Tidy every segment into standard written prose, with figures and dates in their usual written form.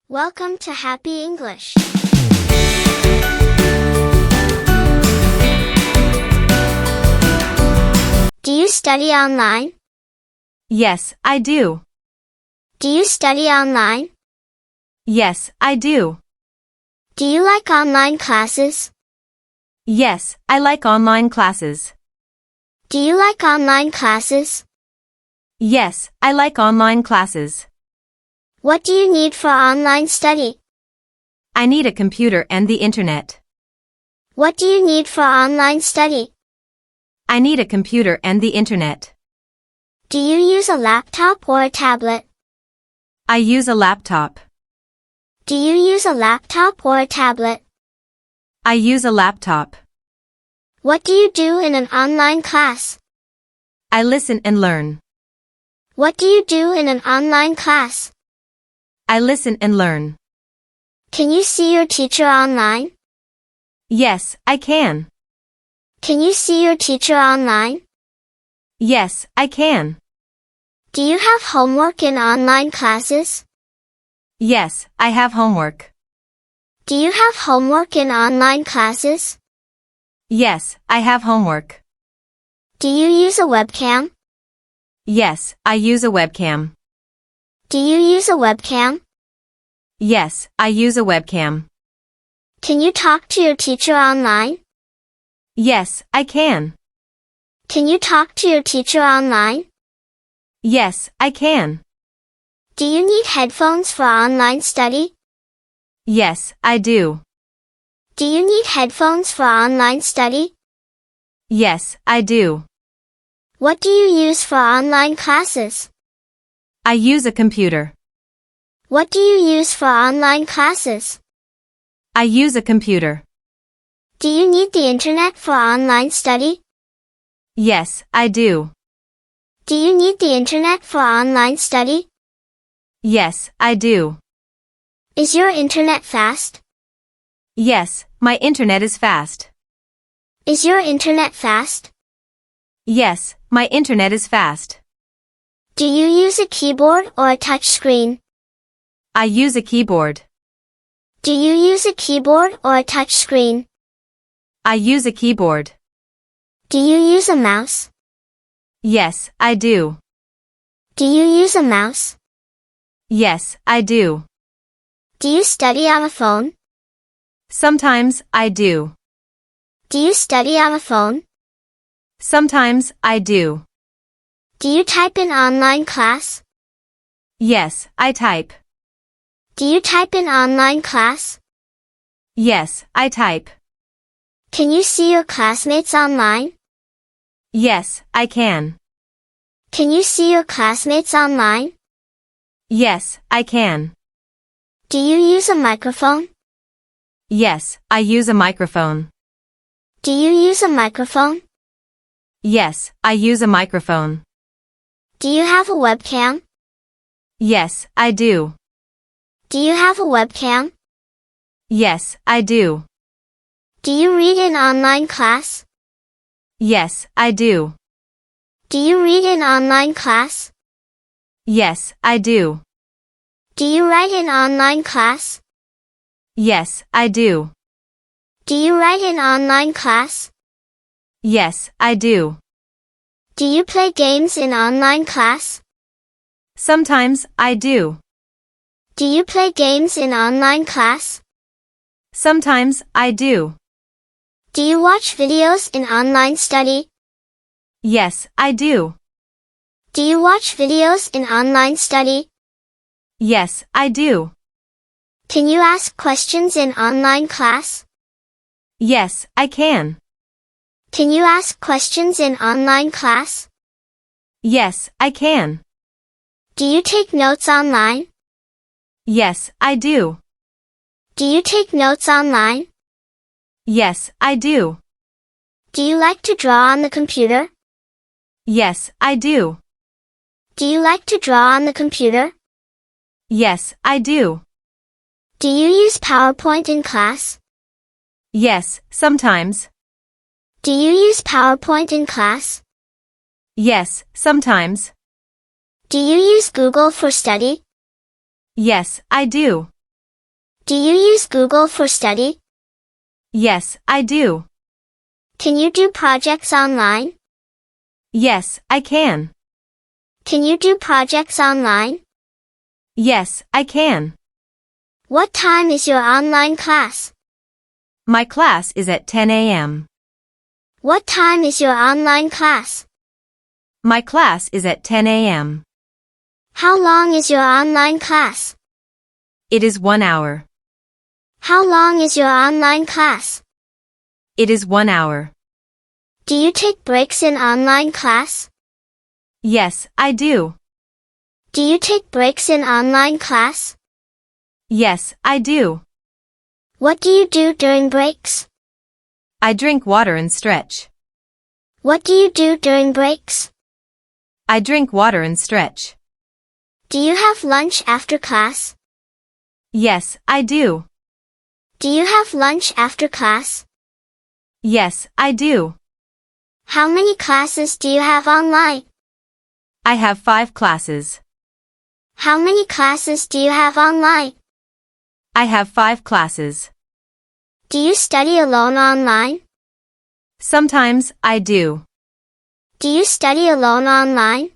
Welcome to Happy English. Do you study online? Yes, I do. Do you study online? Yes, I do. Do you like online classes? Yes, I like online classes. Do you like online classes? Yes, I like online classes. What do you need for online study? I need a computer and the internet. What do you need for online study? I need a computer and the internet. Do you use a laptop or a tablet? I use a laptop. Do you use a laptop or a tablet? I use a laptop. What do you do in an online class? I listen and learn. What do you do in an online class? I listen and learn. Can you see your teacher online? Yes, I can. Can you see your teacher online? Yes, I can. Do you have homework in online classes? Yes, I have homework. Do you have homework in online classes? Yes, I have homework. Do you use a webcam? Yes, I use a webcam. Do you use a webcam? Yes, I use a webcam. Can you talk to your teacher online? Yes, I can. Can you talk to your teacher online? Yes, I can. Do you need headphones for online study? Yes, I do. Do you need headphones for online study? Yes, I do. What do you use for online classes? I use a computer. What do you use for online classes? I use a computer. Do you need the internet for online study? Yes, I do. Do you need the internet for online study? Yes, I do. Is your internet fast? Yes, my internet is fast. Is your internet fast? Yes, my internet is fast. Do you use a keyboard or a touch screen? I use a keyboard. Do you use a keyboard or a touch screen? I use a keyboard. Do you use a mouse? Yes, I do. Do you use a mouse? Yes, I do. Do you study on a phone? Sometimes I do. Do you study on a phone? Sometimes I do. Do you type in online class? Yes, I type. Do you type in online class? Yes, I type. Can you see your classmates online? Yes, I can. Can you see your classmates online? Yes, I can. Do you use a microphone? Yes, I use a microphone. Do you use a microphone? Yes, I use a microphone. Do you have a webcam? Yes, I do. Do you have a webcam? Yes, I do. Do you read in online class? Yes, I do. Do you read in online class? Yes, I do. Do you write in online class? Yes, I do. Do you write in online class? Yes, I do. Do you play games in online class? Sometimes I do. Do you play games in online class? Sometimes I do. Do you watch videos in online study? Yes, I do. Do you watch videos in online study? Yes, I do. Can you ask questions in online class? Yes, I can. Can you ask questions in online class? Yes, I can. Do you take notes online? Yes, I do. Do you take notes online? Yes, I do. Do you like to draw on the computer? Yes, I do. Do you like to draw on the computer? Yes, I do. Do you use PowerPoint in class? Yes, sometimes. Do you use PowerPoint in class? Yes, sometimes. Do you use Google for study? Yes, I do. Do you use Google for study? Yes, I do. Can you do projects online? Yes, I can. Can you do projects online? Yes, I can. What time is your online class? My class is at 10 a.m. What time is your online class? My class is at 10 a.m. How long is your online class? It is 1 hour. How long is your online class? It is 1 hour. Do you take breaks in online class? Yes, I do. Do you take breaks in online class? Yes, I do. What do you do during breaks? I drink water and stretch. What do you do during breaks? I drink water and stretch. Do you have lunch after class? Yes, I do. Do you have lunch after class? Yes, I do. How many classes do you have online? I have 5 classes. How many classes do you have online? I have 5 classes. Do you study alone online? Sometimes I do. Do you study alone online?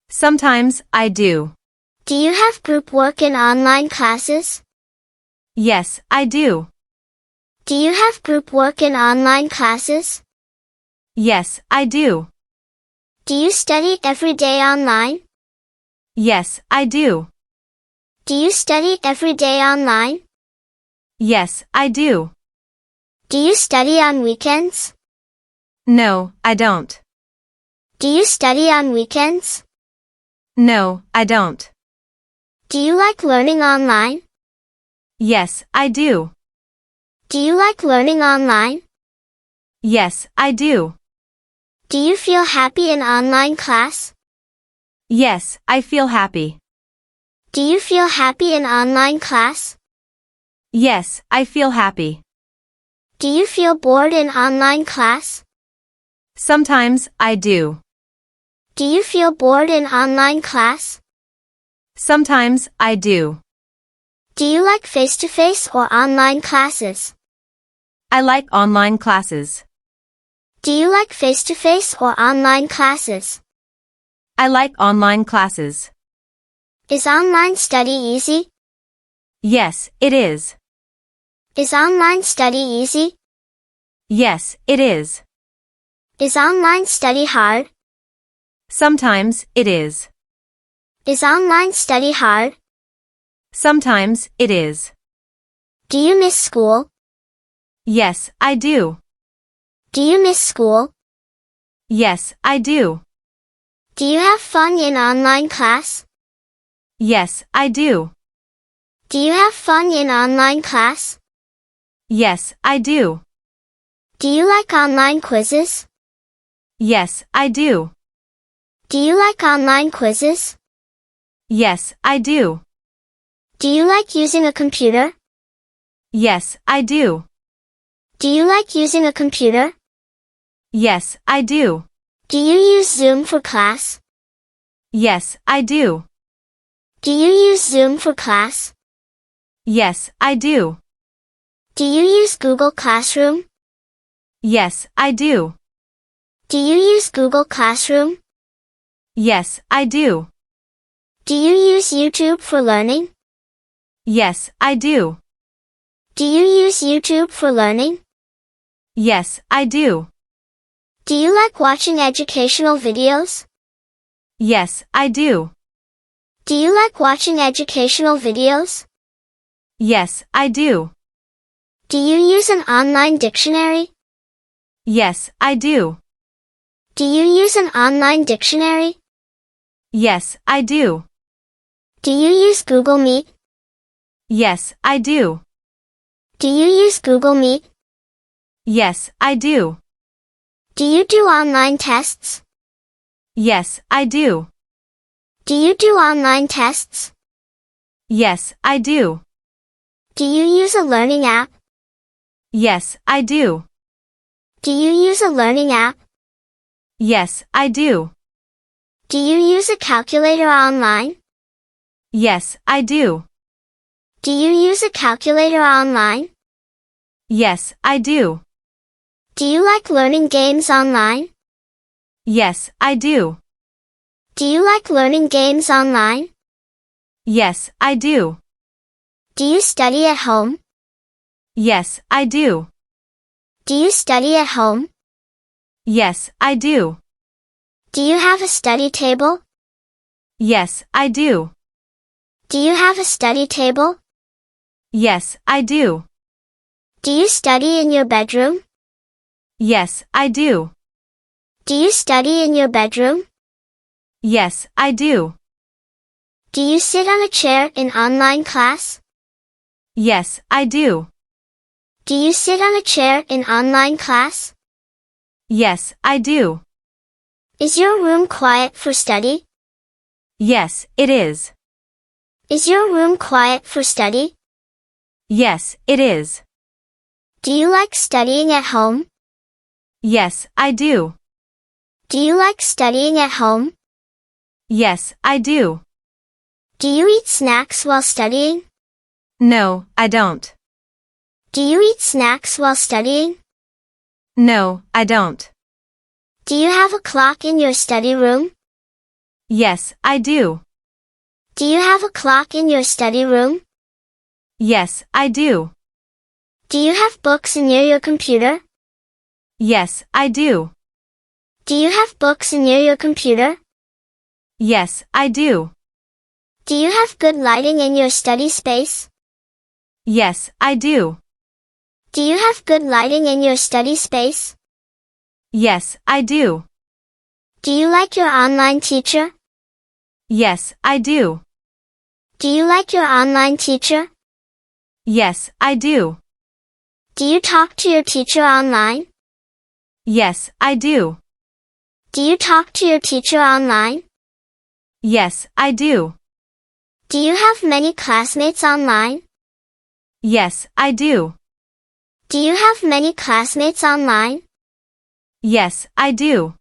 Sometimes I do. Do you have group work in online classes? Yes, I do. Do you have group work in online classes? Yes, I do. Do you study every day online? Yes, I do. Do you study every day online? Yes, I do. Do you study on weekends? No, I don't. Do you study on weekends? No, I don't. Do you like learning online? Yes, I do. Do you like learning online? Yes, I do. Do you feel happy in online class? Yes, I feel happy. Do you feel happy in online class? Yes, I feel happy. Do you feel bored in online class? Sometimes I do. Do you feel bored in online class? Sometimes I do. Do you like face-to-face or online classes? I like online classes. Do you like face-to-face or online classes? I like online classes. Is online study easy? Yes, it is. Is online study easy? Yes, it is. Is online study hard? Sometimes it is. Is online study hard? Sometimes it is. Do you miss school? Yes, I do. Do you miss school? Yes, I do. Do you have fun in online class? Yes, I do. Do you have fun in online class? Yes, I do. Do you like online quizzes? Yes, I do. Do you like online quizzes? Yes, I do. Do you like using a computer? Yes, I do. Do you like using a computer? Yes, I do. Do you use Zoom for class? Yes, I do. Do you use Zoom for class? Yes, I do. Do you use Google Classroom? Yes, I do. Do you use Google Classroom? Yes, I do. Do you use YouTube for learning? Yes, I do. Do you use YouTube for learning? Yes, I do. Do you like watching educational videos? Yes, I do. Do you like watching educational videos? Yes, I do. Do you use an online dictionary? Yes, I do. Do you use an online dictionary? Yes, I do. Do you use Google Meet? Yes, I do. Do you use Google Meet? Yes, I do. Do you do online tests? Yes, I do. Do you do online tests? Yes, I do. Do you use a learning app? Yes, I do. Do you use a learning app? Yes, I do. Do you use a calculator online? Yes, I do. Do you use a calculator online? Yes, I do. Do you like learning games online? Yes, I do. Do you like learning games online? Yes, I do. Do you study at home? Yes, I do. Do you study at home? Yes, I do. Do you have a study table? Yes, I do. Do you have a study table? Yes, I do. Do you study in your bedroom? Yes, I do. Do you study in your bedroom? Yes, I do. Do you sit on a chair in online class? Yes, I do. Do you sit on a chair in online class? Yes, I do. Is your room quiet for study? Yes, it is. Is your room quiet for study? Yes, it is. Do you like studying at home? Yes, I do. Do you like studying at home? Yes, I do. Do you eat snacks while studying? No, I don't. Do you eat snacks while studying? No, I don't. Do you have a clock in your study room? Yes, I do. Do you have a clock in your study room? Yes, I do. Do you have books near your computer? Yes, I do. Do you have books near your computer? Yes, I do. Do you have good lighting in your study space? Yes, I do. Do you have good lighting in your study space? Yes, I do. Do you like your online teacher? Yes, I do. Do you like your online teacher? Yes, I do. Do you talk to your teacher online? Yes, I do. Do you talk to your teacher online? Yes, I do. Do you have many classmates online? Yes, I do. Do you have many classmates online? Yes, I do.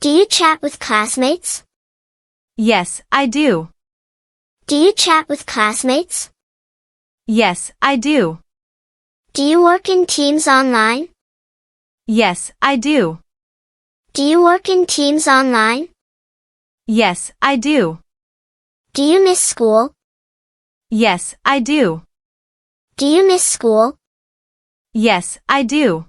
Do you chat with classmates? Yes, I do. Do you chat with classmates? Yes, I do. Do you work in teams online? Yes, I do. Do you work in teams online? Yes, I do. Do you miss school? Yes, I do. Do you miss school? Yes, I do.